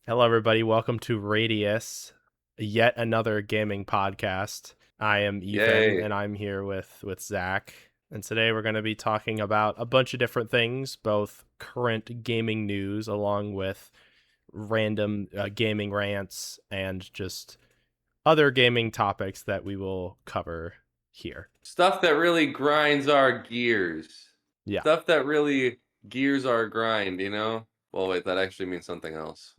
Hello, everybody. Welcome to RADiUS, yet another gaming podcast. I am Ethan, Yay. and I'm here with Zach. And today we're going to be talking about a bunch of different things, both current gaming news along with random gaming rants and just other gaming topics that we will cover here. Stuff that really grinds our gears. Yeah. Stuff that really gears our grind, you know? Well, wait, that actually means something else.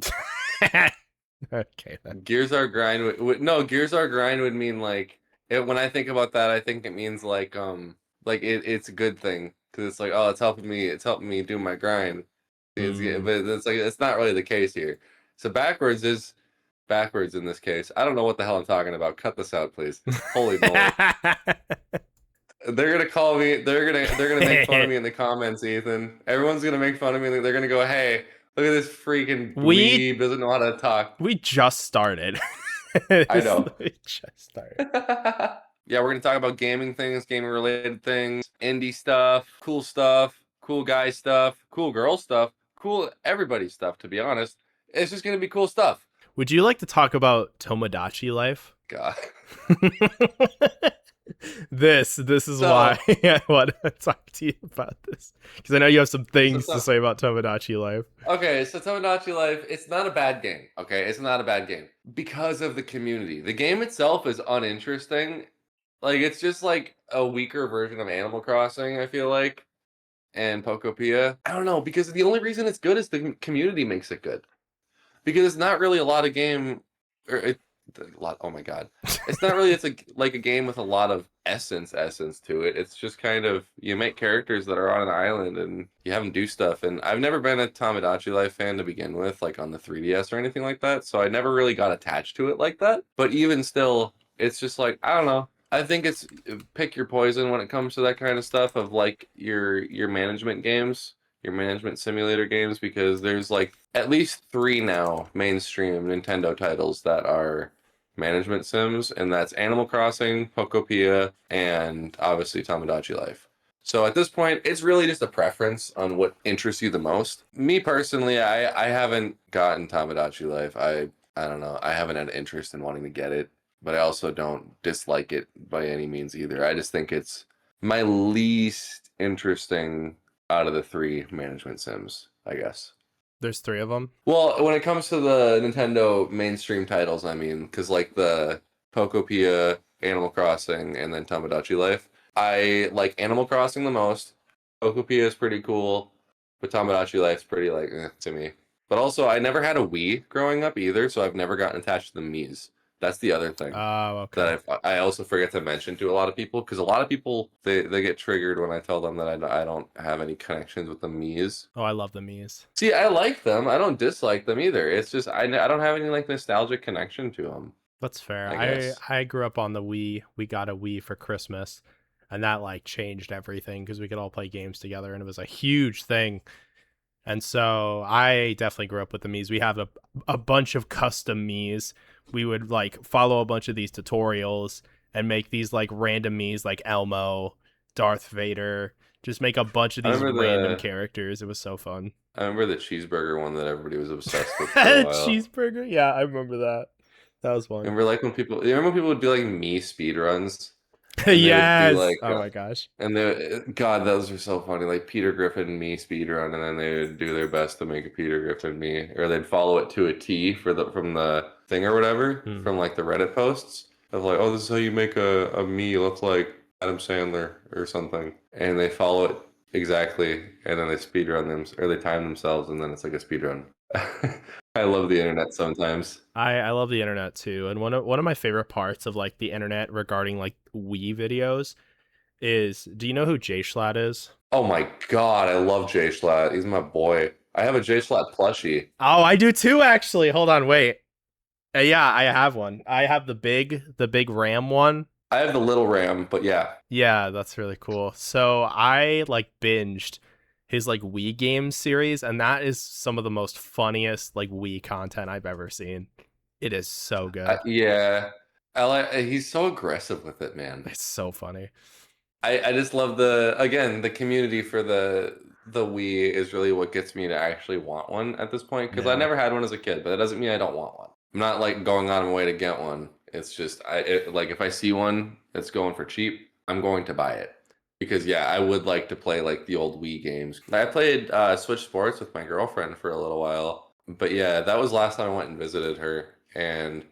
Okay, then. Gears our grind no, gears our grind would mean when I think about that, I think it means it's a good thing because it's like, oh, it's helping me do my grind. But it's like it's not really the case here. So backwards is backwards in this case. I don't know what the hell I'm talking about. Cut this out, please. Holy moly. They're gonna call me. They're gonna make fun of me in the comments, Ethan. Everyone's gonna make fun of me. They're gonna go, "Hey, look at this freaking we dweeb. Doesn't know how to talk." we just started. I know. We just started. Yeah, we're gonna talk about gaming things, gaming related things, indie stuff, cool guy stuff, cool girl stuff, cool everybody stuff. To be honest, it's just gonna be cool stuff. Would you like to talk about Tomodachi life? God. This is So, why I want to talk to you about this, because I know you have some so, things to so say about Tomodachi life. Okay, so Tomodachi Life, it's not a bad game. Okay, it's not a bad game because of the community. The game itself is uninteresting. Like it's just like a weaker version of Animal Crossing, I feel like, and Pokopia. I don't know because the only reason it's good is the community makes it good. Because it's not really a lot of game or a lot. Oh my god, it's not really. It's like a game with a lot of essence to it. It's just kind of you make characters that are on an island and you have them do stuff. And I've never been a Tomodachi Life fan to begin with, like on the 3DS or anything like that. So I never really got attached to it like that. But even still, it's just like I don't know. I think it's pick your poison when it comes to that kind of stuff of like your management games, your management simulator games, because there's like at least three now mainstream Nintendo titles that are management sims, and that's Animal Crossing, Pokopia, and obviously Tomodachi Life. So at this point, it's really just a preference on what interests you the most. Me personally, I haven't gotten Tomodachi Life. I don't know. I haven't had interest in wanting to get it, but I also don't dislike it by any means either. I just think it's my least interesting out of the three management sims, I guess. There's three of them. Well, when it comes to the Nintendo mainstream titles, I mean, because like the Pokopia, Animal Crossing, and then Tomodachi Life, I like Animal Crossing the most. Pokopia is pretty cool, but Tomodachi Life's pretty like to me. But also, I never had a Wii growing up either, so I've never gotten attached to the Mii's. That's the other thing Oh, okay. that I also forget to mention to a lot of people because a lot of people they get triggered when I tell them that I don't have any connections with the Mii's. Oh, I love the Mii's. See, I like them. I don't dislike them either. It's just I don't have any like nostalgic connection to them, That's fair. I I guess. I grew up on the Wii. We got a Wii for Christmas, and that like changed everything because we could all play games together, and it was a huge thing. And so I definitely grew up with the Mii's. We have a bunch of custom Mii's. We would like follow a bunch of these tutorials and make these like random Mii's like Elmo, Darth Vader, just make a bunch of I these remember random the characters. It was so fun. I remember the cheeseburger one that everybody was obsessed with for a while. Cheeseburger? Yeah, I remember that. That was fun. Remember like when people you remember when people would do like me speed runs and they would do Yes. like Oh my gosh. and they God, those were so funny. Like Peter Griffin me speed run, and then they would do their best to make a Peter Griffin me, or they'd follow it to a T for the from the thing or whatever Hmm. from like the Reddit posts of like, oh, this is how you make a me look like Adam Sandler or something, and they follow it exactly, and then they speed run them or they time themselves, and then it's like a speed run. I love the internet sometimes. I love the internet too, and one of my favorite parts of like the internet regarding like Wii videos is, do you know who Jay Schlatt is? Oh my God, I love Jay Schlatt. He's my boy. I have a Jay Schlatt plushie. Oh, I do too actually. Hold on, wait. Yeah, I have one. I have the big RAM one. I have the little Ram, but yeah. Yeah, that's really cool. So I like binged his like Wii games series, and that is some of the most funniest like Wii content I've ever seen. It is so good. Yeah. I like he's so aggressive with it, man. It's so funny. I just love the again the community for the Wii is really what gets me to actually want one at this point, because I Yeah. never had one as a kid, but that doesn't mean I don't want one. I'm not like going on my way to get one. It's just like if I see one that's going for cheap, I'm going to buy it. Because yeah, I would like to play like the old Wii games. I played Switch Sports with my girlfriend for a little while, but yeah, that was last time I went and visited her, and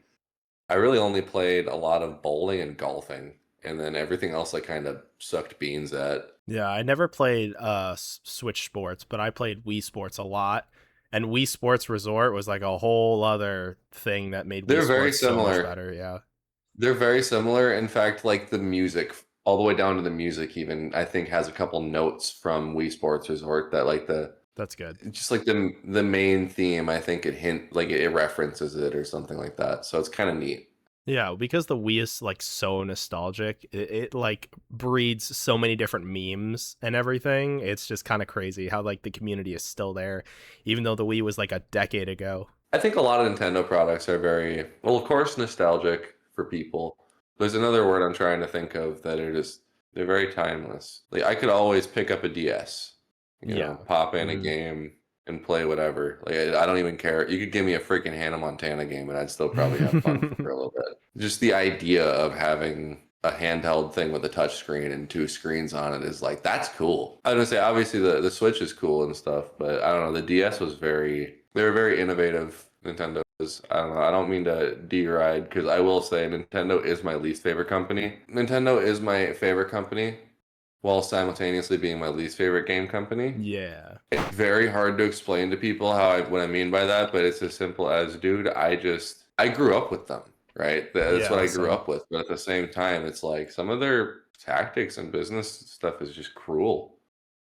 I really only played a lot of bowling and golfing, and then everything else I kind of sucked beans at. Yeah, I never played Switch Sports, but I played Wii Sports a lot. And Wii Sports Resort was like a whole other thing that made Wii They're very Sports so much similar. better. Yeah, They're very similar. In fact, like the music, all the way down to the music, even I think has a couple notes from Wii Sports Resort that like the that's good. just like the main theme. I think it hint like it references it or something like that. So it's kind of neat. Yeah, because the Wii is like so nostalgic, it like breeds so many different memes and everything. It's just kind of crazy how like the community is still there, even though the Wii was like a decade ago. I think a lot of Nintendo products are very well, of course, nostalgic for people. There's another word I'm trying to think of that are just they're very timeless. Like I could always pick up a DS, Yeah. pop in a Mhm. game and play whatever. Like I don't even care. You could give me a freaking Hannah Montana game and I'd still probably have fun for a little bit. Just the idea of having a handheld thing with a touch screen and two screens on it is like that's cool. I was gonna say obviously the Switch is cool and stuff, but I don't know, the DS was they were very innovative. Nintendo is, I don't know, I don't mean to deride because I will say Nintendo is my least favorite company. Nintendo is my favorite company while simultaneously being my least favorite game company. Yeah. It's very hard to explain to people what I mean by that, but it's as simple as, dude, I grew up with them, right? That's what Yeah, I grew same. up with. But at the same time, it's like some of their tactics and business stuff is just cruel.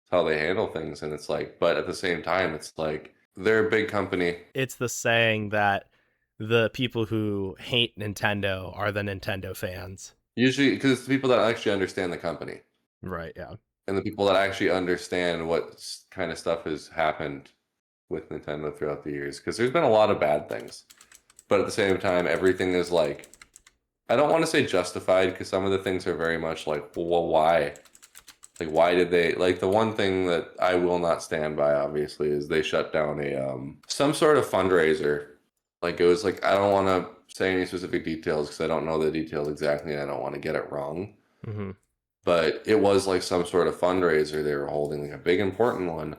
It's how they handle things. And it's like, but at the same time, it's like they're a big company. It's the saying that the people who hate Nintendo are the Nintendo fans. Usually, because it's the people that actually understand the company Right, yeah. and the people that actually understand what kind of stuff has happened with Nintendo throughout the years. Because there's been a lot of bad things. But at the same time, everything is like, I don't want to say justified because some of the things are very much like, well, why? Like, why did they? Like, the one thing that I will not stand by, obviously, is they shut down some sort of fundraiser. Like, it was like, I don't want to say any specific details because I don't know the details exactly and I don't want to get it wrong. Hmm. But it was like some sort of fundraiser they were holding, like a big important one,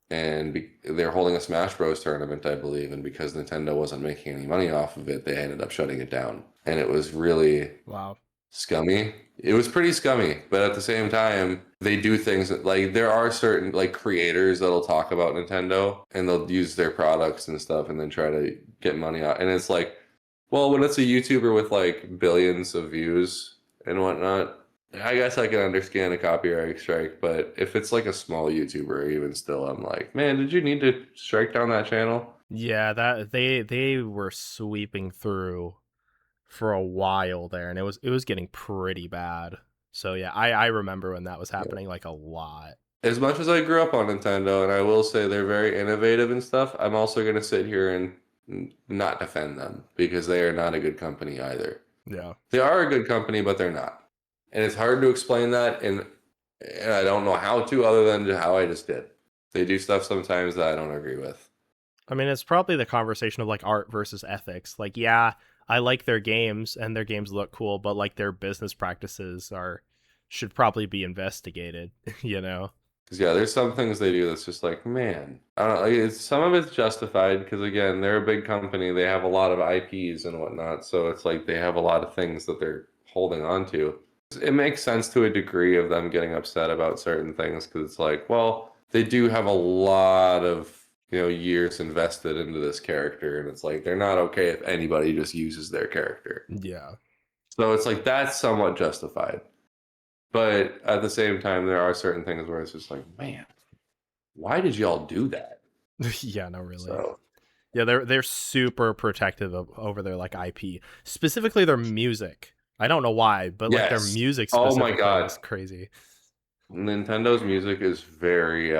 and they're holding a Smash Bros tournament, I believe, and because Nintendo wasn't making any money off of it, they ended up shutting it down, and it was really Wow. scummy. It was pretty scummy, but at the same time, they do things that, like, there are certain like creators that'll talk about Nintendo and they'll use their products and stuff and then try to get money out, and it's like, well, when it's a YouTuber with like billions of views and whatnot, I guess I can understand a copyright strike, but if it's like a small YouTuber, even still, I'm like, man, did you need to strike down that channel? Yeah, that they were sweeping through for a while there, and it was getting pretty bad. So yeah, I remember when that was Yeah. happening like a lot. As much as I grew up on Nintendo, and I will say they're very innovative and stuff, I'm also going to sit here and not defend them because they are not a good company either. Yeah. They are a good company, but they're not. And it's hard to explain that, and I don't know how to other than how I just did. They do stuff sometimes that I don't agree with. I mean, it's probably the conversation of like art versus ethics. Like, yeah, I like their games and their games look cool, but like their business practices are should probably be investigated, you know? Because yeah, there's some things they do that's just like, man, I don't know. Like, some of it's justified because again, they're a big company. They have a lot of IPs and whatnot, so it's like they have a lot of things that they're holding on to. It makes sense to a degree of them getting upset about certain things because it's like, well, they do have a lot of years invested into this character, and it's like they're not okay if anybody just uses their character. Yeah. So it's like that's somewhat justified. But at the same time, there are certain things where it's just like, man, why did y'all do that? Yeah, no, really. So Yeah, they're super protective of over their like IP, specifically their music. I don't know why, but like their yes. music Oh my specifically God. is crazy. Nintendo's music is very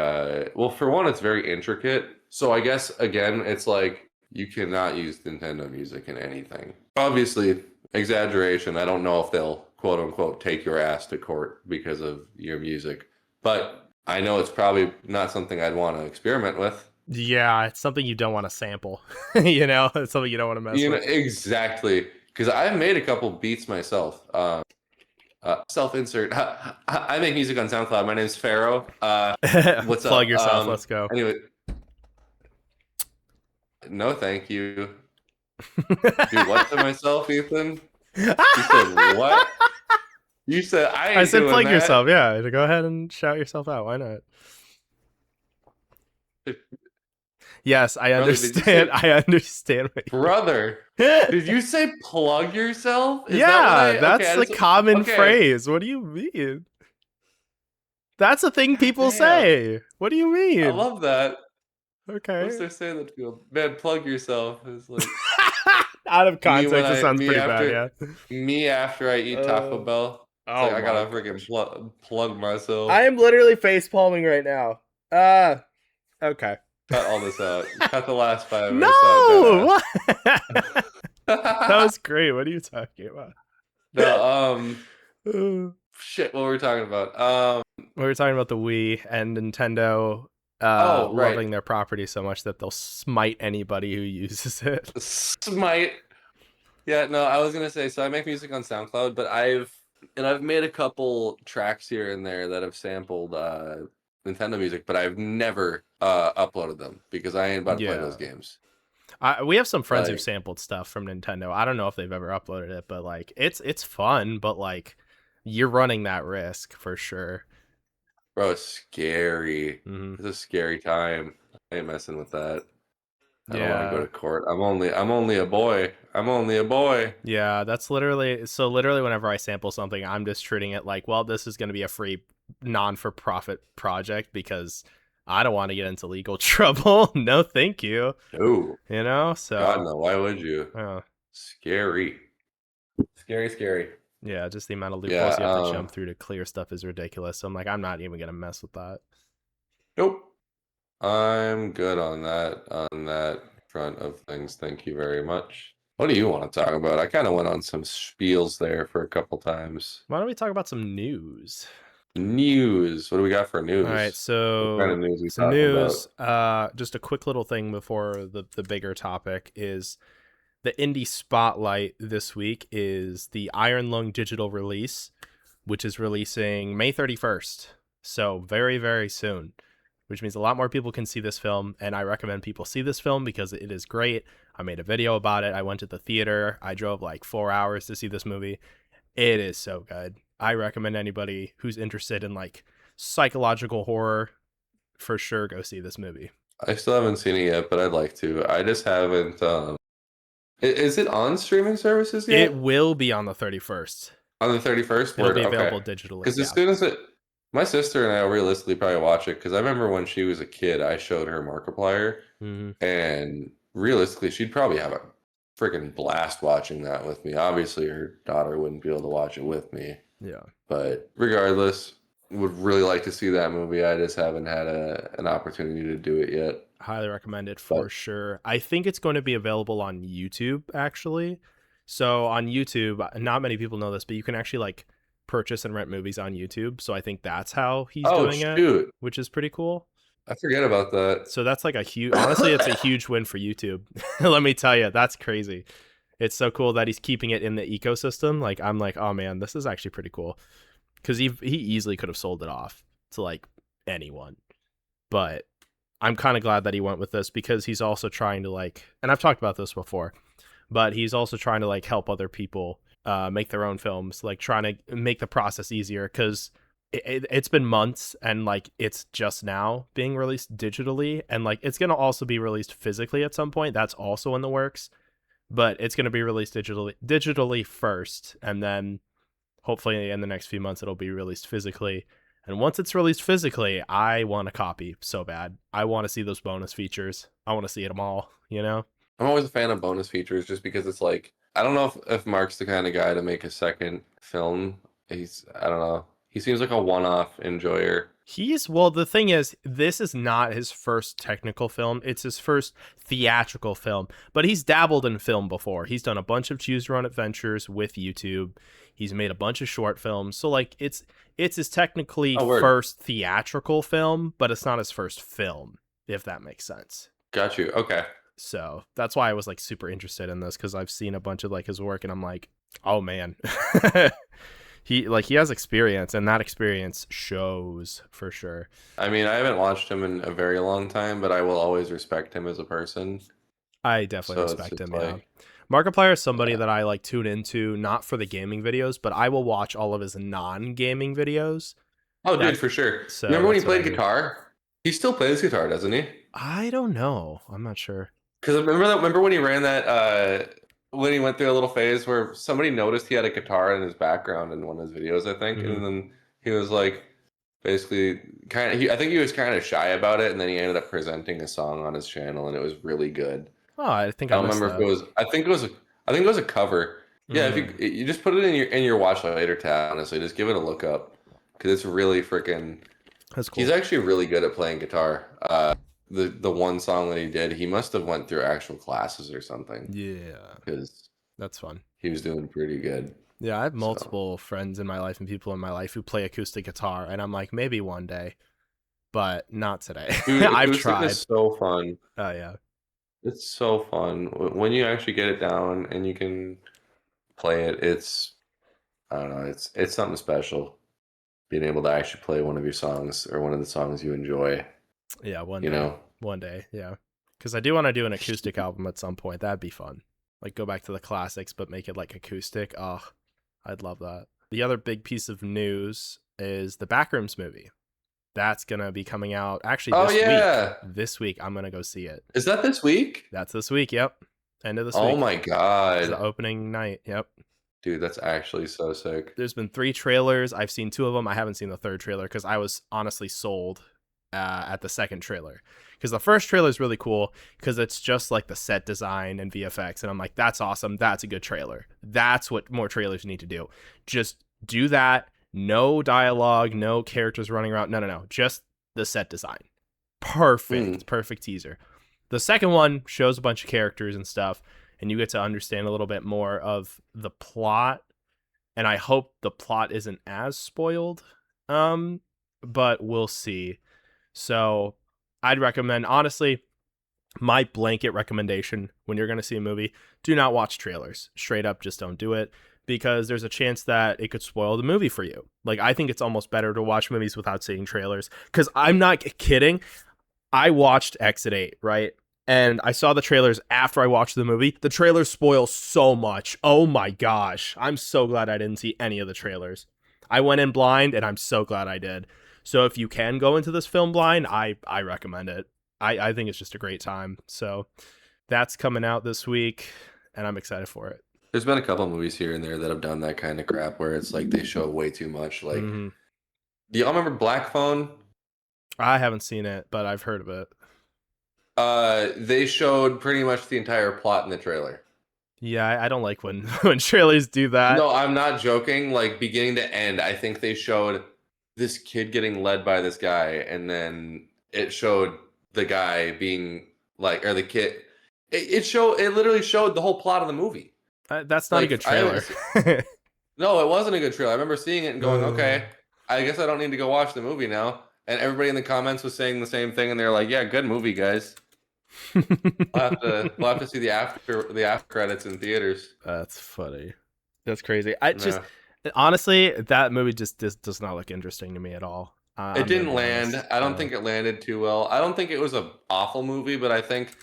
well, for one, it's very intricate. So I guess again, it's like you cannot use Nintendo music in anything. Obviously, exaggeration. I don't know if they'll quote unquote take your ass to court because of your music. But I know it's probably not something I'd want to experiment with. Yeah, it's something you don't want to sample. You know, it's something you don't want to mess You know, with. exactly. Because I've made a couple beats myself. Self-insert. I make music on SoundCloud. My name's Pharaoh. What's Plug up? yourself. Let's go. Anyway, no, thank you. Do what to myself, Ethan? You said what? You said I I ain't said doing plug that. yourself. Yeah, go ahead and shout yourself out. Why not? Yes, I Brother, did you understand. say I understand what you brother? Did you say plug yourself? Is that what Yeah, I okay, that's I the just common okay. phrase. What do you mean? That's a thing God people damn. say. What do you I mean? love that. What's Okay. there saying that feel? Man, plug yourself is like Out of context, it sounds pretty bad, yeah. me after I eat Taco Uh, Bell. It's like oh I my gotta freaking gosh. plug myself. I am literally face palming right now. Okay. Cut all this out. Cut the last 5 minutes out, dead No! ass. What? That was great. What are you talking about? No, We shit, what were we talking about? were talking about the Wii and Nintendo Oh, right. loving their property so much that they'll smite anybody who uses it. Smite. Yeah, no, I was gonna say, so I make music on SoundCloud, but I've made a couple tracks here and there that have sampled Nintendo music, but I've never uploaded them because I ain't about to play Yeah. those games. We have some friends who've Like, sampled stuff from Nintendo. I don't know if they've ever uploaded it, but like it's fun, but like you're running that risk for sure. bro, it's scary. Hmm. It's a scary time. I ain't messing with that. I don't want to go Yeah. to court. I'm only a boy. I'm only a boy. Yeah, that's literally whenever I sample something, I'm just treating it like, well, this is going to be a free non-for-profit project because I don't want to get into legal trouble. No, thank you. No, You know? God So, no. Why would you? uh, Scary. Scary, scary. yeah, just the amount of Yeah, loopholes you have to jump through to clear stuff is ridiculous. So I'm like, I'm not even going to mess with that. nope. I'm good on that front of things. Thank you very much. What do you want to talk about? I kind of went on some spiels there for a couple times. Why don't we talk about some news? News. What do we got for All right, news? What kind of so news are we some talking about? news. Just a quick little thing before the bigger topic is the indie spotlight this week is the Iron Lung digital release, which is releasing May 31st. So very, very soon, which means a lot more people can see this film. And I recommend people see this film because it is great. I made a video about it. I went to the theater. I drove like 4 hours to see this movie. It is so good. I recommend anybody who's interested in like psychological horror for sure go see this movie. I still haven't seen it yet, but I'd like to. I just haven't. Is it on streaming services It yet? will be on the 31st. On the 31st? It'll Word. be Okay. available digitally. Because as Yeah. soon as my sister and I will realistically probably watch it. Because I remember when she was a kid, I showed her Markiplier, Mm-hmm. and realistically, she'd probably have a freaking blast watching that with me. Obviously, her daughter wouldn't be able to watch it with me, Yeah. but regardless, would really like to see that movie. I just haven't had an opportunity to do it yet. Highly recommend it But for sure. I think it's going to be available on YouTube actually. So on YouTube, not many people know this, but you can actually like purchase and rent movies on YouTube. So I think that's how he's oh doing it, shoot, which is pretty cool. I forget about that. So that's like a huge, honestly, it's a huge win for YouTube. Let me tell you, that's crazy. It's so cool that he's keeping it in the ecosystem. Like I'm like, oh man, this is actually pretty cool because he easily could have sold it off to like anyone, but I'm kind of glad that he went with this because he's also trying to like, and I've talked about this before, but he's also trying to like help other people make their own films, like trying to make the process easier because it's been months and like it's just now being released digitally and like it's gonna also be released physically at some point. That's also in the works, but it's gonna be released digitally first, and then hopefully in the next few months it'll be released physically. And once it's released physically, I want a copy so bad. I want to see those bonus features. I want to see them all, you know? I'm always a fan of bonus features just because it's like I don't know if Mark's the kind of guy to make a second film. I don't know. He seems like a one-off enjoyer. The thing is, this is not his first technical film. It's his first theatrical film, but he's dabbled in film before. He's done a bunch of choose your own adventures with YouTube. He's made a bunch of short films. So like it's his technically Oh, word. first theatrical film, but it's not his first film, if that makes sense. Got you. Okay. So that's why I was like super interested in this, because I've seen a bunch of like his work and I'm like, oh man. He has experience, and that experience shows for sure. I mean, I haven't watched him in a very long time, but I will always respect him as a person. I definitely So it's respect just him. Yeah, like, Markiplier is somebody yeah. that I like tune into, not for the gaming videos, but I will watch all of his non-gaming videos. Oh, dude, for sure. So Remember when he that's what I played do. guitar? He still plays guitar, doesn't he? I don't know. I'm not sure. Because remember when he ran that when he went through a little phase where somebody noticed he had a guitar in his background in one of his videos, I think, Mhm. and then he was like basically kind of I think he was kind of shy about it, and then he ended up presenting a song on his channel, and it was really good. Oh, I think I I don't missed remember if that. it was I think it was a cover. Yeah, if you just put it in your watch later tab, honestly, just give it a look up because it's really freaking. That's He's cool. actually really good at playing guitar. The one song that he did, he must have went through actual classes or something Yeah, because that's fun. he was doing pretty good. Yeah, I have So, multiple friends in my life and people in my life who play acoustic guitar, and I'm like, maybe one day, but not today. dude, I've acoustic tried. is so fun. Oh yeah. It's so fun when you actually get it down and you can play it. It's I don't know. It's something special being able to actually play one of your songs or one of the songs you enjoy. Yeah, one You day. know. One day, yeah. Because I do want to do an acoustic album at some point. That'd be fun. Like go back to the classics, but make it like acoustic. Oh, I'd love that. The other big piece of news is the Backrooms movie. That's gonna be coming out actually Oh this week. yeah, This week I'm gonna go see it. is that this week? That's this week. Yep. End of this Oh week. my It's the god, opening night. Yep. dude, that's actually so sick. There's been 3 trailers. I've seen 2 of them. I haven't seen the third trailer because I was honestly sold at the second trailer. Because the first trailer is really cool because it's just like the set design and VFX, and I'm like, that's awesome. That's a good trailer. That's what more trailers need to do. Just do that. No dialogue, no characters running around. No. Just the set design. Mm. Perfect teaser. The second one shows a bunch of characters and stuff, and you get to understand a little bit more of the plot. And I hope the plot isn't as spoiled. But we'll see. So I'd recommend, honestly, my blanket recommendation when you're going to see a movie, do not watch trailers. Straight up, just don't do it, because there's a chance that it could spoil the movie for you. Like, I think it's almost better to watch movies without seeing trailers, because I'm not kidding. I watched Exit 8, right? And I saw the trailers after I watched the movie. The trailers spoil so much. Oh my gosh. I'm so glad I didn't see any of the trailers. I went in blind, and I'm so glad I did. So if you can go into this film blind, I recommend it. I think it's just a great time. So that's coming out this week, and I'm excited for it. There's been a couple movies here and there that have done that kind of crap where it's like they show way too much. Like, Mm-hmm. do y'all remember Black Phone? I haven't seen it, but I've heard of it. They showed pretty much the entire plot in the trailer. Yeah, I don't like when when trailers do that. No, I'm not joking. Like beginning to end, I think they showed this kid getting led by this guy, and then it showed the guy being like, or the kid. It literally showed the whole plot of the movie. That's not a good Like I trailer. haven't. No, it wasn't a good trailer. I remember seeing it and going, okay, I guess I don't need to go watch the movie now. And everybody in the comments was saying the same thing, and they're like, "Yeah, good movie, guys. We'll have to see the after credits in theaters." That's funny. That's crazy. I just No. honestly, that movie just does not look interesting to me at all. It I'm gonna didn't be land. honest. I don't Yeah. think it landed too well. I don't think it was a awful movie, but I think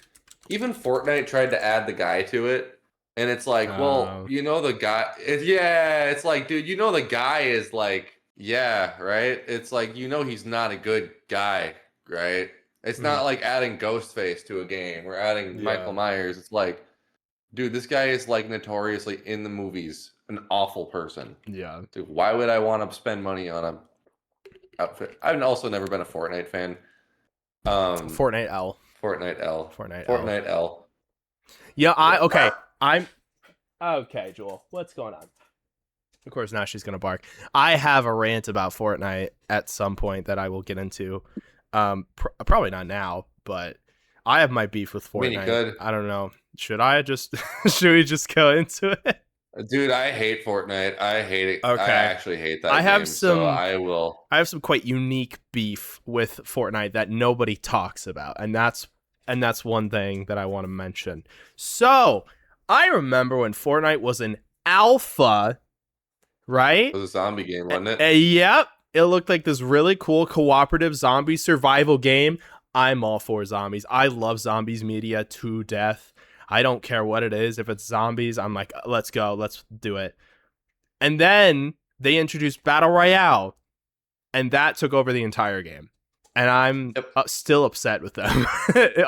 even Fortnite tried to add the guy to it, and it's like, well, Um, you know the guy. Yeah, it's like, dude, you know the guy is like, yeah, right. It's like he's not a good guy, right? It's mhm. not like adding Ghostface to a game or adding Yeah. Michael Myers. It's like, dude, this guy is like notoriously in the movies an awful person. Yeah. Dude, why would I want to spend money on a outfit? I've also never been a Fortnite fan. Um, Fortnite L. Fortnite L. Fortnite L. Fortnite L. Yeah. Yeah. Okay. I'm okay, Joel. What's going on? Of course, now she's gonna bark. I have a rant about Fortnite at some point that I will get into. Probably not now, but I have my beef with I mean, you Fortnite. could. I don't know. Should I just should we just go into it? Dude, I hate Fortnite. I hate it. I Okay. actually hate I that have game. So some I will. I have some quite unique beef with Fortnite that nobody talks about, and that's one thing that I want to mention. So, I remember when Fortnite was an alpha, It right? was a zombie game, wasn't it? Yep. It looked like this really cool cooperative zombie survival game. I'm all for zombies. I love zombies media to death. I don't care what it is. If it's zombies, I'm like, let's go. Let's do it. And then they introduced Battle Royale, and that took over the entire game. And I'm Yep. still upset with them.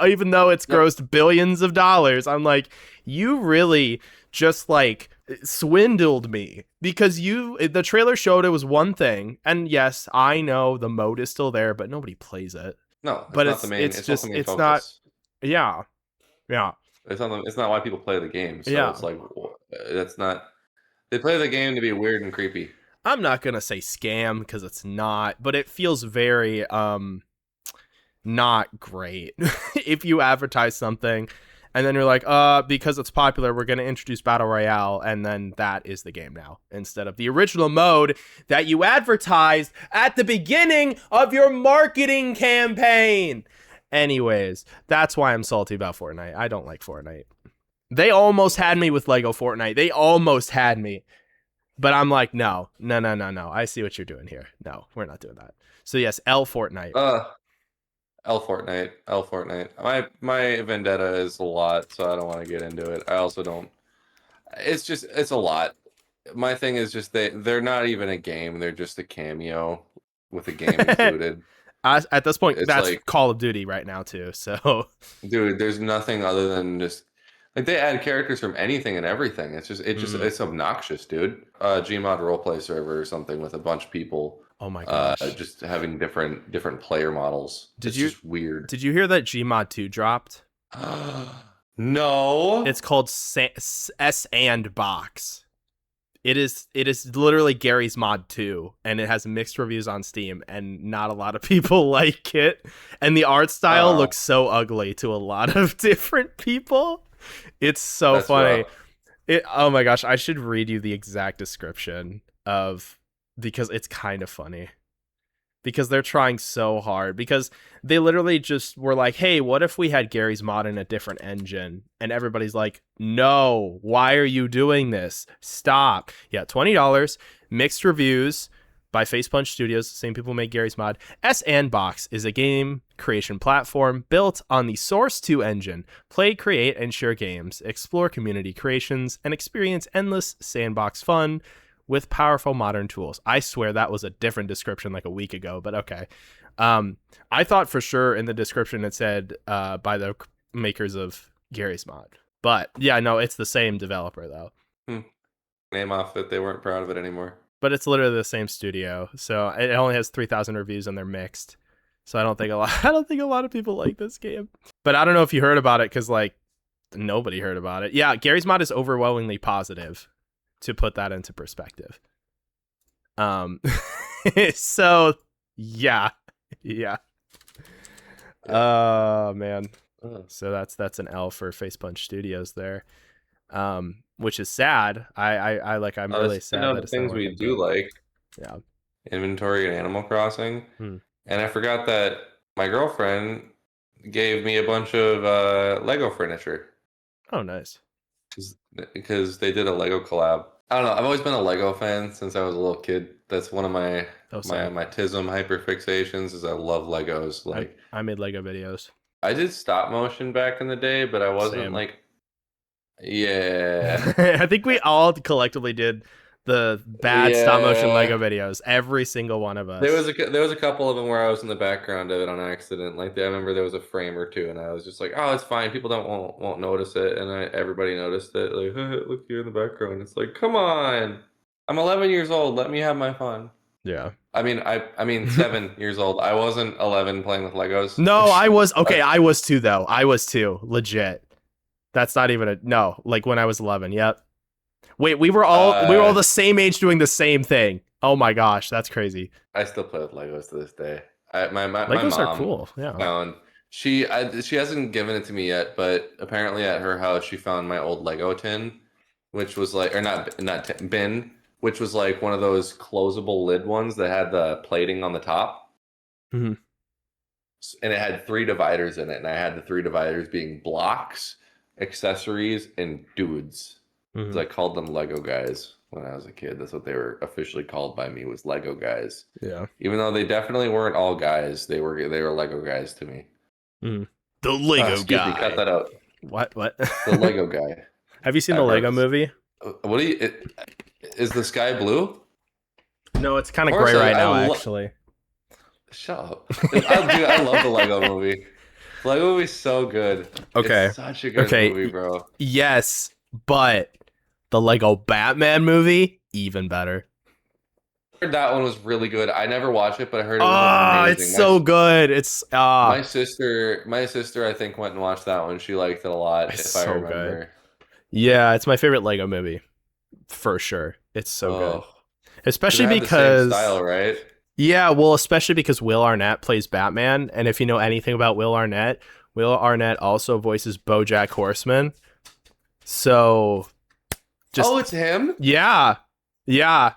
Even though it's Yep. grossed billions of dollars, I'm like, you really just like swindled me, because the trailer showed it was one thing, and yes, I know the mode is still there, but nobody plays it. No, But not the main. it's It's not just the main it's focus. not. Yeah. It's not why people play the game. So Yeah. it's like that's not. They play the game to be weird and creepy. I'm not gonna say scam because it's not, but it feels very not great. If you advertise something and then you're like, because it's popular, we're gonna introduce Battle Royale, and then that is the game now, instead of the original mode that you advertised at the beginning of your marketing campaign. Anyways, that's why I'm salty about Fortnite. I don't like Fortnite. They almost had me with Lego Fortnite. They almost had me. But I'm like, no. I see what you're doing here. No, we're not doing that. So yes, L Fortnite. L Fortnite. My vendetta is a lot, so I don't want to get into it. I also don't. It's a lot. My thing is just they're not even a game. They're just a cameo with a game included. At this point, It's that's like, Call of Duty right now too. So dude, there's nothing other than just like they add characters from anything and everything. It's obnoxious, dude. Gmod roleplay server or something with a bunch of people. oh my gosh. Just having different player models. Just weird. Did you hear that Gmod 2 dropped? No. It's called S&box. It is literally Gary's Mod 2, and it has mixed reviews on Steam, and not a lot of people like it. And the art style looks so ugly to a lot of different people. It's so That's funny. rough. Oh my gosh, I should read you the exact description because it's kind of funny. Because they're trying so hard. Because they literally just were like, hey, what if we had Gary's Mod in a different engine? And everybody's like, no, why are you doing this? Stop. Yeah, $20, mixed reviews by Facepunch Studios, the same people make Gary's Mod. S&box is a game creation platform built on the Source 2 engine. Play, create, and share games, explore community creations, and experience endless sandbox fun with powerful modern tools. I swear that was a different description like a week ago, but okay. I thought for sure in the description it said by the makers of Gary's Mod. But yeah, no, it's the same developer though. Name off it. They weren't proud of it anymore. But it's literally the same studio. So it only has 3,000 reviews and they're mixed. So I don't think a lot of people like this game. But I don't know if you heard about it, because like nobody heard about it. Yeah, Gary's Mod is overwhelmingly positive, to put that into perspective. So yeah. Oh man. So that's an L for Facepunch Studios there. Which is sad. I'm really sad that the it's things we do like. Yeah. Inventory and Animal Crossing. Hmm. And I forgot that my girlfriend gave me a bunch of Lego furniture. Oh, nice. Because they did a Lego collab. I don't know. I've always been a Lego fan since I was a little kid. That's one of my TISM hyperfixations is I love Legos. Like I made Lego videos. I did stop motion back in the day, but I wasn't like, yeah. I think we all collectively did the bad stop motion Lego videos. Every single one of us. There was a couple of them where I was in the background of it on accident. Like I remember there was a frame or two, and I was just like, "Oh, it's fine. People won't notice it." And everybody noticed it. Like, look, you're in the background. It's like, come on. I'm 11 years old. Let me have my fun. Yeah. I mean 7 years old. I wasn't 11 playing with Legos. No, I was okay. I was 2 though. I was 2, legit. That's not even no. Like when I was 11. Yep. Wait, we were all the same age doing the same thing. Oh my gosh, that's crazy. I still play with Legos to this day. My Legos are mom cool. Yeah. found she hasn't given it to me yet, but apparently at her house she found my old Lego tin, which was like, or not tin, bin, which was like one of those closable lid ones that had the plating on the top. Mhm. And it had 3 dividers in it, and I had the 3 dividers being blocks, accessories, and dudes. Mhm. So I called them Lego guys when I was a kid. That's what they were officially called by me, was Lego guys. Yeah. Even though they definitely weren't all guys, they were Lego guys to me. Mhm. The Lego Excuse guy. me, cut that out. What? The Lego guy. Have you seen I the Lego burped. movie? What do you? Is the sky blue? No, it's kind of Or is gray it- right now, I lo- actually. Shut up. I love the Lego movie. The Lego movie's so good. Okay. It's such a good movie, bro. Yes, but the Lego Batman movie, even better. I heard that one was really good. I never watched it, but I heard it was Oh, amazing. it's so good. It's my sister, I think, went and watched that one. She liked it a lot, It's if I so remember. good. Yeah, it's my favorite Lego movie for sure. It's so good, especially They have the because same style, right? yeah, well, especially because Will Arnett plays Batman, and if you know anything about Will Arnett also voices BoJack Horseman. So, just It's him. yeah.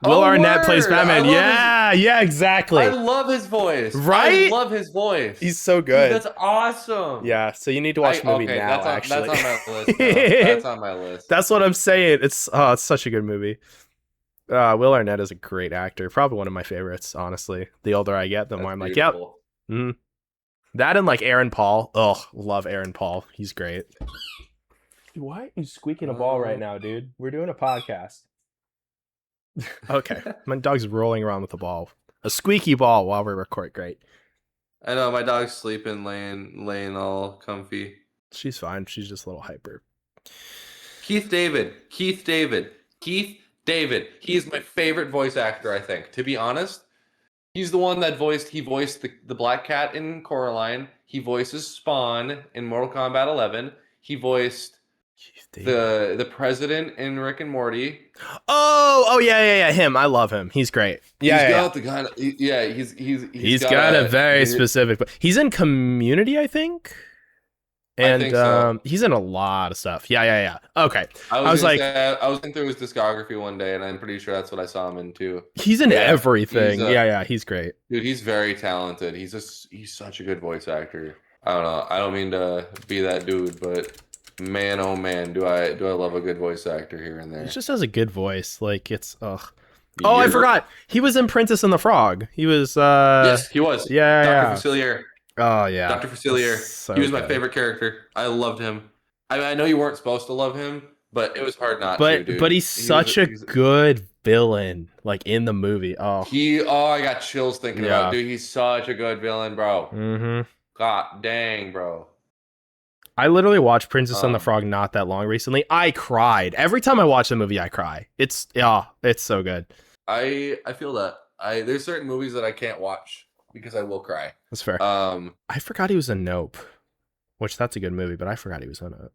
Will Arnett plays Batman. Yeah, exactly. I love his voice. Right? I love his voice. He's so Dude, good. that's awesome. Yeah, so you need to watch the movie now. That's Actually, on my list. That's on my list. That's what I'm saying. It's such a good movie. Will Arnett is a great actor. Probably one of my favorites, honestly. The older I get, the more I'm like, yep. That and like Aaron Paul. Oh, love Aaron Paul. He's great. Why are you squeaking a ball right now, dude? We're doing a podcast. Okay. My dog's rolling around with a ball. A squeaky ball while we record. Great. I know, my dog's sleeping, laying all comfy. She's fine. She's just a little hyper. Keith David. He is my favorite voice actor, I think. To be honest, he's the one that voiced the Black Cat in Coraline. He voices Spawn in Mortal Kombat 11. He voiced the president in Rick and Morty. Oh yeah, him. I love him. He's great. Yeah, he's got a very specific. He's in Community, I think. And I think so. He's in a lot of stuff. Yeah. Okay. I was looking through his discography one day, and I'm pretty sure that's what I saw him in too. He's in everything. He's great. Dude, he's very talented. He's such a good voice actor. I don't know. I don't mean to be that dude, but man, oh man, do I love a good voice actor here and there. He just has a good voice. Like it's ugh. Oh, I forgot. He was in Princess and the Frog. He was yes, he was. Yeah. Dr. Facilier. Oh yeah. Dr. Facilier. So he was my favorite character. I loved him. I know you weren't supposed to love him, but it was hard not to, dude. But he's such a good villain, like in the movie. I got chills thinking about it. Dude, he's such a good villain, bro. Mm-hmm. God dang, bro. I literally watched Princess and the Frog not that long recently. I cried. Every time I watch the movie, I cry. It's so good. I feel that. There's certain movies that I can't watch because I will cry. That's fair. I forgot he was in Nope, which that's a good movie, but I forgot he was in it.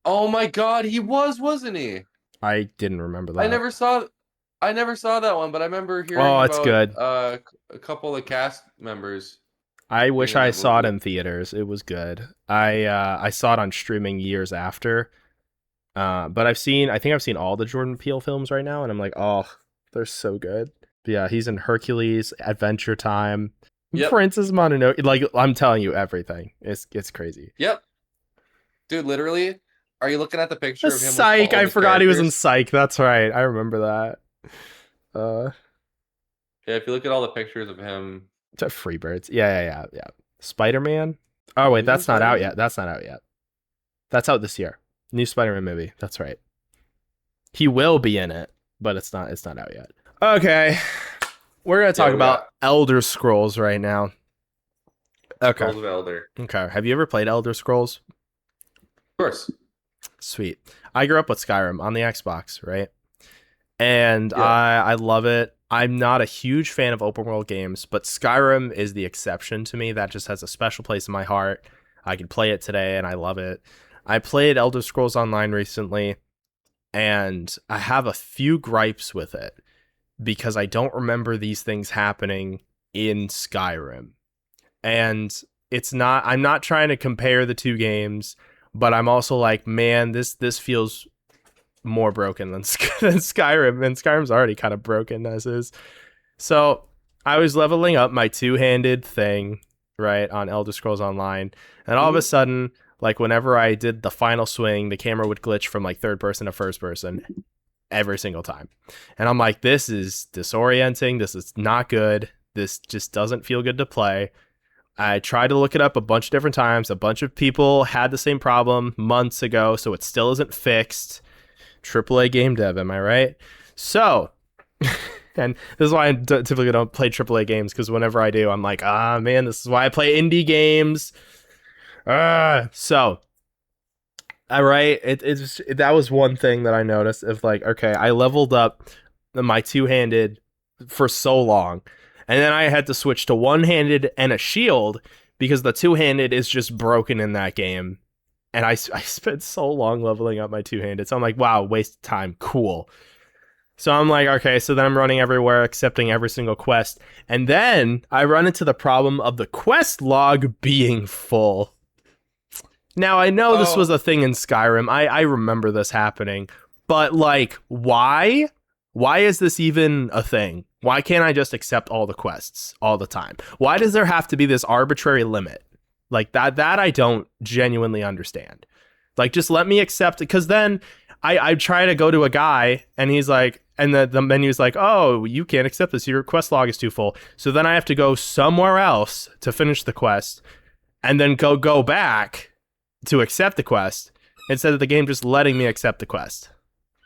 Oh my god, he wasn't he? I didn't remember that. I never saw that one, but I remember hearing it's good. A couple of cast members. I wish I saw it in theaters. It was good. I saw it on streaming years after. But I think I've seen all the Jordan Peele films right now, and I'm like, oh, they're so good. But yeah, he's in Hercules, Adventure Time, Princess Mononoke. Like, I'm telling you, everything. It's crazy. Yep. Dude, literally, are you looking at the picture of him? Psych. I forgot he was in Psych. That's right. I remember that. Yeah, if you look at all the pictures of him. Freebirds. Yeah. Spider-Man. Oh wait, that's not out yet. That's out this year. New Spider-Man movie. That's right. He will be in it, but it's not out yet. Okay. We're gonna talk about Elder Scrolls right now. Okay. Scrolls of Elder. Okay. Have you ever played Elder Scrolls? Of course. Sweet. I grew up with Skyrim on the Xbox, right? And I love it. I'm not a huge fan of open world games, but Skyrim is the exception to me. That just has a special place in my heart. I can play it today and I love it. I played Elder Scrolls Online recently. and I have a few gripes with it because I don't remember these things happening in Skyrim. And I'm not trying to compare the two games, but I'm also like, man, this feels more broken than, than Skyrim, and Skyrim's already kind of broken as is. So I was leveling up my two-handed thing, right, on Elder Scrolls Online, and all of a Mhm. sudden, like whenever I did the final swing, the camera would glitch from like third person to first person every single time. And I'm like, this is disorienting, this is not good, this just doesn't feel good to play. I tried to look it up a bunch of different times. A bunch of people had the same problem months ago, so it still isn't fixed. AAA game dev, am I right? So, and this is why I typically don't play AAA games, because whenever I do, I'm like, man, this is why I play indie games. So, all right, that was one thing that I noticed. Of like, okay, I leveled up my two-handed for so long, and then I had to switch to one-handed and a shield because the two-handed is just broken in that game. And I spent so long leveling up my two-handed. So I'm like, wow, waste of time. Cool. So I'm like, okay, so then I'm running everywhere, accepting every single quest. And then I run into the problem of the quest log being full. Now, I know this was Oh, a thing in Skyrim. I remember this happening. But, like, why? Why is this even a thing? Why can't I just accept all the quests all the time? Why does there have to be this arbitrary limit? Like, that I don't genuinely understand. Like, just let me accept it. Because then I try to go to a guy, and he's like, and the menu's like, oh, you can't accept this. Your quest log is too full. So then I have to go somewhere else to finish the quest, and then go back to accept the quest instead of the game just letting me accept the quest.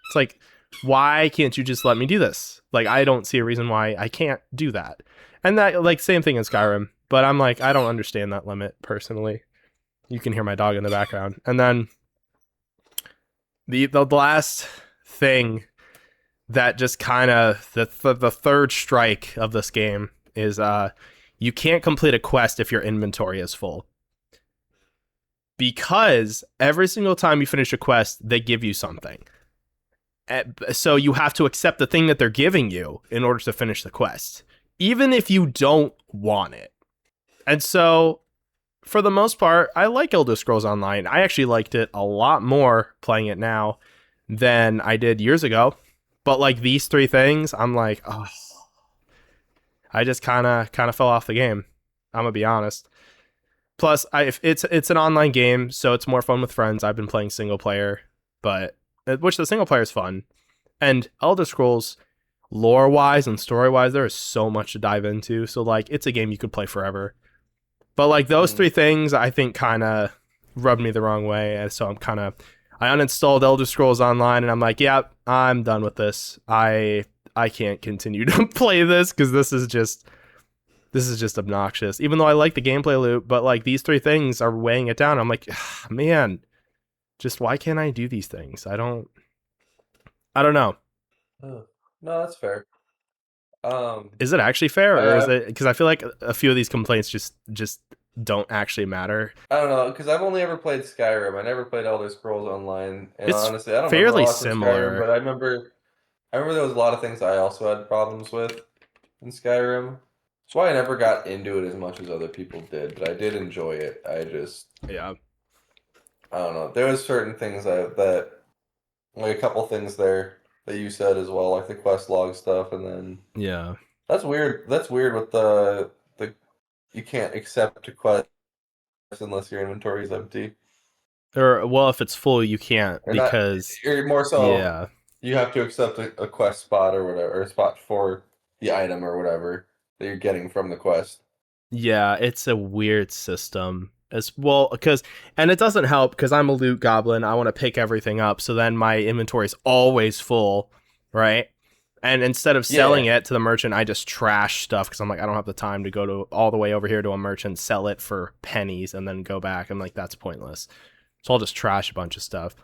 It's like, why can't you just let me do this? Like, I don't see a reason why I can't do that. And that, like, same thing in Skyrim. But I'm like, I don't understand that limit personally. You can hear my dog in the background. And then the last thing that just kind of the third strike of this game is you can't complete a quest if your inventory is full. Because every single time you finish a quest, they give you something. So you have to accept the thing that they're giving you in order to finish the quest, even if you don't want it. And so, for the most part, I like Elder Scrolls Online. I actually liked it a lot more playing it now than I did years ago. But like these three things, I'm like, oh, I just kind of fell off the game. I'm gonna be honest. Plus, if it's an online game, so it's more fun with friends. I've been playing single player, but which the single player is fun. And Elder Scrolls, lore wise and story wise, there is so much to dive into. So like, it's a game you could play forever. But like those three things, I think kind of rubbed me the wrong way, and so I uninstalled Elder Scrolls Online, and I'm like, yeah, I'm done with this. I can't continue to play this because this is just obnoxious. Even though I like the gameplay loop, but like these three things are weighing it down. I'm like, man, just why can't I do these things? I don't know. oh. No, that's fair. Um, Is it actually fair, or is I, it because I feel like a few of these complaints just don't actually matter? I don't know, because I've only ever played Skyrim. I never played Elder Scrolls Online, and It's honestly, I don't remember a fairly lot from Skyrim. similar. But I remember there was a lot of things I also had problems with in Skyrim. That's why I never got into it as much as other people did. But I did enjoy it. Yeah. I don't know. There was certain things that like a couple things there that you said as well, like the quest log stuff, and then Yeah. that's weird. That's weird with the you can't accept a quest unless your inventory is empty. Or well, if it's full, you can't Or not, because or more so, yeah, you have to accept a quest spot or whatever, or a spot for the item or whatever that you're getting from the quest. yeah, it's a weird system as well because and it doesn't help because I'm a loot goblin. I want to pick everything up, so then my inventory is always full, right? And instead of selling Yeah. it to the merchant, I just trash stuff because I'm like, I don't have the time to go to all the way over here to a merchant, sell it for pennies, and then go back. I'm like, that's pointless. So I'll just trash a bunch of stuff.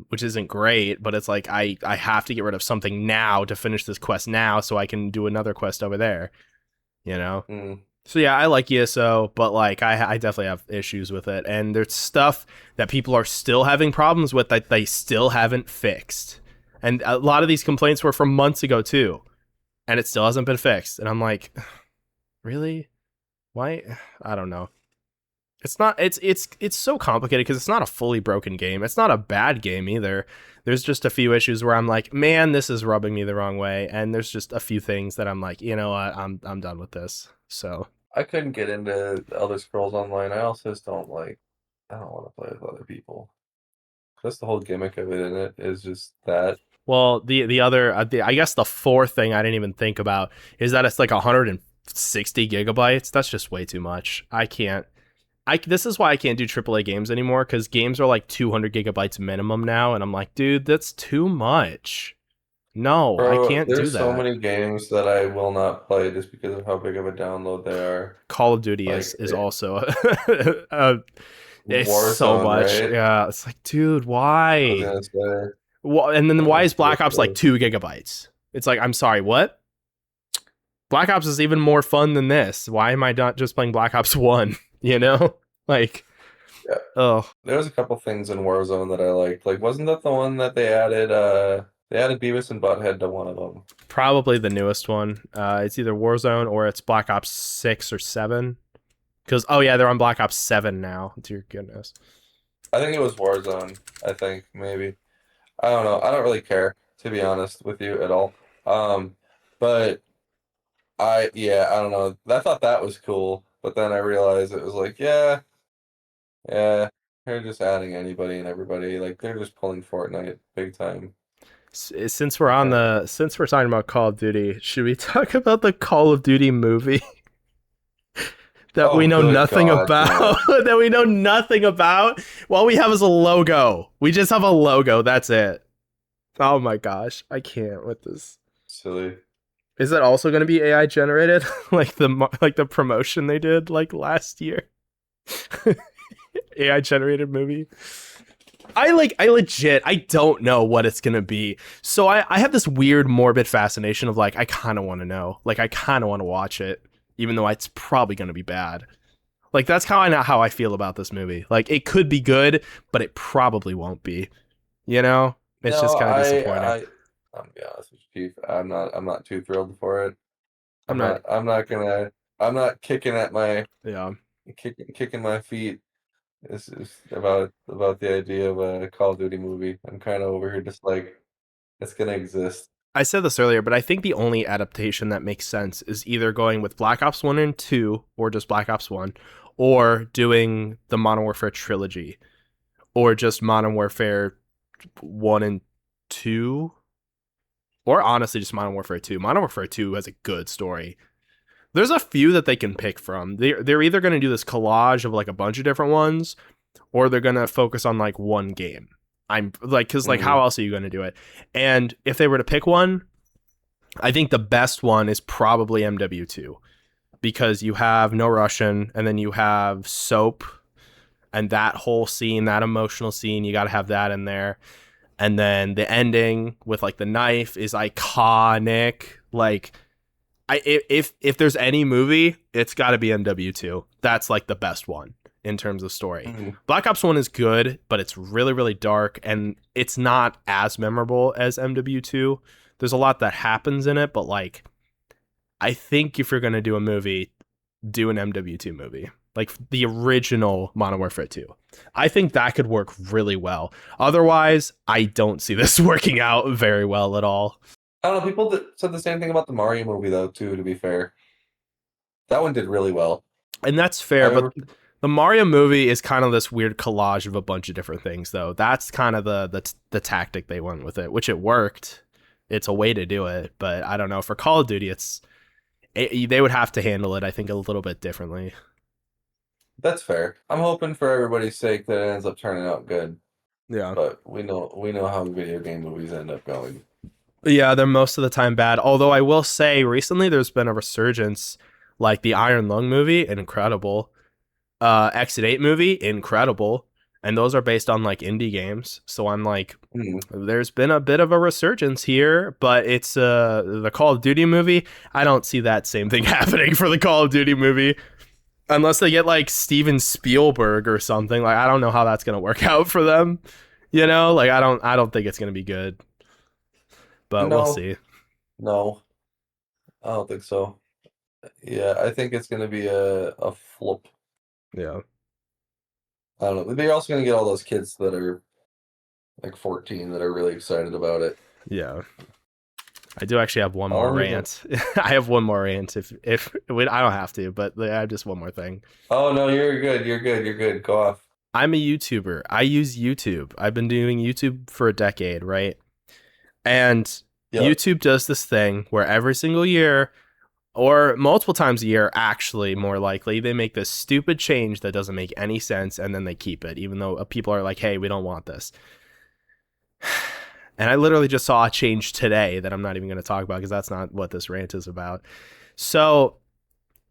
Which isn't great, but it's like I have to get rid of something now to finish this quest now so I can do another quest over there, you know? Mm. So yeah, I like ESO, but like I definitely have issues with it, and there's stuff that people are still having problems with that they still haven't fixed, and a lot of these complaints were from months ago too, and it still hasn't been fixed, and I'm like, really? Why? I don't know. It's not. It's so complicated because it's not a fully broken game. It's not a bad game either. There's just a few issues where I'm like, man, this is rubbing me the wrong way, and there's just a few things that I'm like, you know what, I'm done with this. So I couldn't get into Elder Scrolls Online. I also just don't like. I don't want to play with other people. That's the whole gimmick of it, in it is just that. well, the other, I guess the fourth thing I didn't even think about is that it's like 160 gigabytes. That's just way too much. I can't. This is why I can't do AAA games anymore because games are like 200 gigabytes minimum now, and I'm like, dude, that's too much. No, I Bro, can't do there's so that. many games that I will not play just because of how big of a download they are. Call of Duty Like is also it's so Warzone, much. right? Yeah, it's like, dude, I was why? gonna say And then why it's is Black Ops like ridiculous. 2 gigabytes? It's like, I'm sorry, what? Black Ops is even more fun than this. Why am I not just playing Black Ops 1? You know? Like, Yeah, oh, there was a couple things in Warzone that I liked. Like, wasn't that the one that they added? They added Beavis and Butthead to one of them. probably the newest one. It's either Warzone or it's Black Ops 6 or 7. Because, oh yeah, they're on Black Ops 7 now. Dear goodness. I think it was Warzone. I think maybe. I don't know. I don't really care, to be honest with you, at all. But yeah, I don't know. I thought that was cool, but then I realized it was like, yeah, they're just adding anybody and everybody. Like they're just pulling Fortnite big time. Since we're on since we're talking about Call of Duty, should we talk about the Call of Duty movie that we Oh, know good nothing God, about? no. That we know nothing about. All we have is a logo. We just have a logo. That's it. Oh my gosh, I can't with this. Silly. Is that also going to be AI generated, like the promotion they did like last year? AI generated movie. I legit, I don't know what it's gonna be. So I have this weird morbid fascination of like, I kind of want to know. Like, I kind of want to watch it, even though it's probably gonna be bad. Like, that's how I feel about this movie. Like, it could be good, but it probably won't be. You know, it's No, just kind of disappointing. I'm be honest with you, Chief. I'm not too thrilled for it. I'm not. I'm not kicking at my Yeah. kicking my feet. This is about the idea of a Call of Duty movie. I'm kind of over here just like it's gonna exist. I said this earlier, but I think the only adaptation that makes sense is either going with Black Ops 1 and 2, or just Black Ops 1, or doing the Modern Warfare trilogy, or just Modern Warfare 1 and 2, or honestly just Modern Warfare 2. Modern Warfare 2 has a good story. There's a few that they can pick from. They're either going to do this collage of like a bunch of different ones, or they're going to focus on like one game. I'm like, because like, how Mm, else are you going to do it? And if they were to pick one, I think the best one is probably MW2, because you have No Russian, and then you have Soap, and that whole scene, that emotional scene, you got to have that in there. And then the ending with like the knife is iconic. Like, if there's any movie, it's got to be MW2. That's like the best one in terms of story. mm. Black Ops 1 is good, but it's really really dark, and it's not as memorable as MW2. There's a lot that happens in it, but like, I think if you're going to do a movie, do an MW2 movie. Like the original Modern Warfare 2. I think that could work really well. Otherwise, I don't see this working out very well at all. I don't know. Said the same thing about the Mario movie though, too. To be fair, that one did really well. And that's I fair, but remember. the Mario movie is kind of this weird collage of a bunch of different things, though. That's kind of the tactic they went with it, which it worked. It's a way to do it, but I don't know. For Call of Duty, they would have to handle it, I think, a little bit differently. That's fair. I'm hoping for everybody's sake that it ends up turning out good. Yeah. But we know how video game movies end up going. Yeah, they're most of the time bad. Although I will say recently there's been a resurgence, like the Iron Lung movie, incredible. Exit 8 movie, incredible. and those are based on like indie games. So I'm like, Hmm. there's been a bit of a resurgence here, but it's the Call of Duty movie. I don't see that same thing happening for the Call of Duty movie unless they get like Steven Spielberg or something. Like I don't know how that's gonna work out for them. You know, like I don't think it's gonna be good, but we'll No, see. no, I don't think so. Yeah, I think it's gonna be a flop. Yeah, I don't know. They're also gonna get all those kids that are like 14 that are really excited about it. yeah. I do actually have one How more long is it? rant. I have one more rant if I don't have to, but I have just one more thing. Oh no, you're good. You're good. You're good. Go off. I'm a YouTuber. I use YouTube. I've been doing YouTube for a decade, right? And Yep. YouTube does this thing where every single year, or multiple times a year, actually, more likely, they make this stupid change that doesn't make any sense and then they keep it, even though people are like, hey, we don't want this. And I literally just saw a change today that I'm not even going to talk about because that's not what this rant is about. So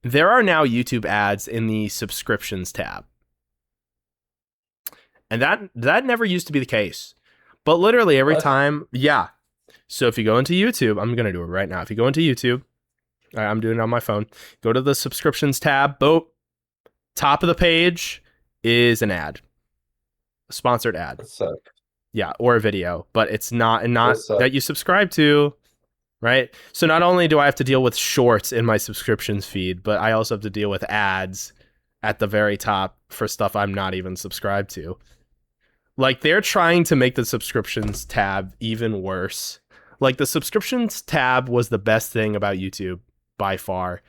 there are now YouTube ads in the subscriptions tab. And that never used to be the case. But literally every What? time, yeah. So if you go into YouTube, I'm going to do it right now. If you go into YouTube, I'm doing it on my phone. Go to the subscriptions tab. Boom. Top of the page is an ad, a sponsored ad. That sucks. Yeah, or a video, but it's not That that sucks. you subscribe to, right? So not only do I have to deal with shorts in my subscriptions feed, but I also have to deal with ads at the very top for stuff I'm not even subscribed to. Like they're trying to make the subscriptions tab even worse. Like the subscriptions tab was the best thing about YouTube by far,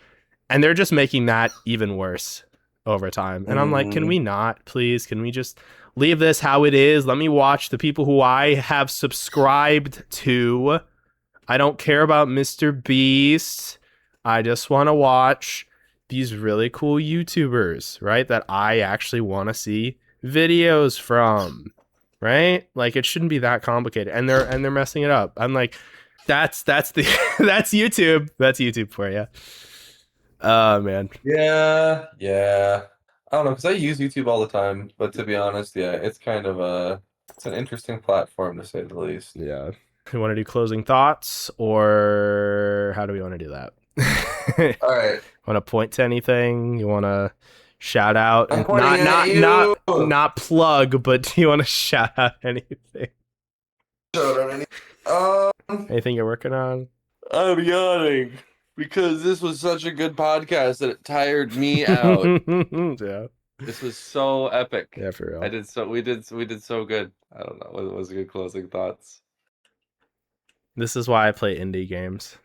and they're just making that even worse over time. And I'm like, can Mm-hmm. we not, please? Can we just leave this how it is? Let me watch the people who I have subscribed to. I don't care about Mr. Beast. I just want to watch these really cool YouTubers, right? That I actually want to see videos from, right? Like it shouldn't be that complicated, and they're messing it up. I'm like, that's the that's YouTube. That's YouTube for you. Oh man, Yeah, yeah. I don't know, because I use YouTube all the time, but to be honest, yeah, it's kind of it's an interesting platform to say the least. yeah. You want to do closing thoughts, or how do we want to do that? All right, Want to point to anything? You want to shout out I'm and pointing at you. not plug, but do you want to shout out anything? Showed on any. Anything you're working on? I'm yawning because this was such a good podcast that it tired me out. Yeah, This was so epic. yeah, for real. We did so good. I don't know. What was good closing thoughts? This is why I play indie games.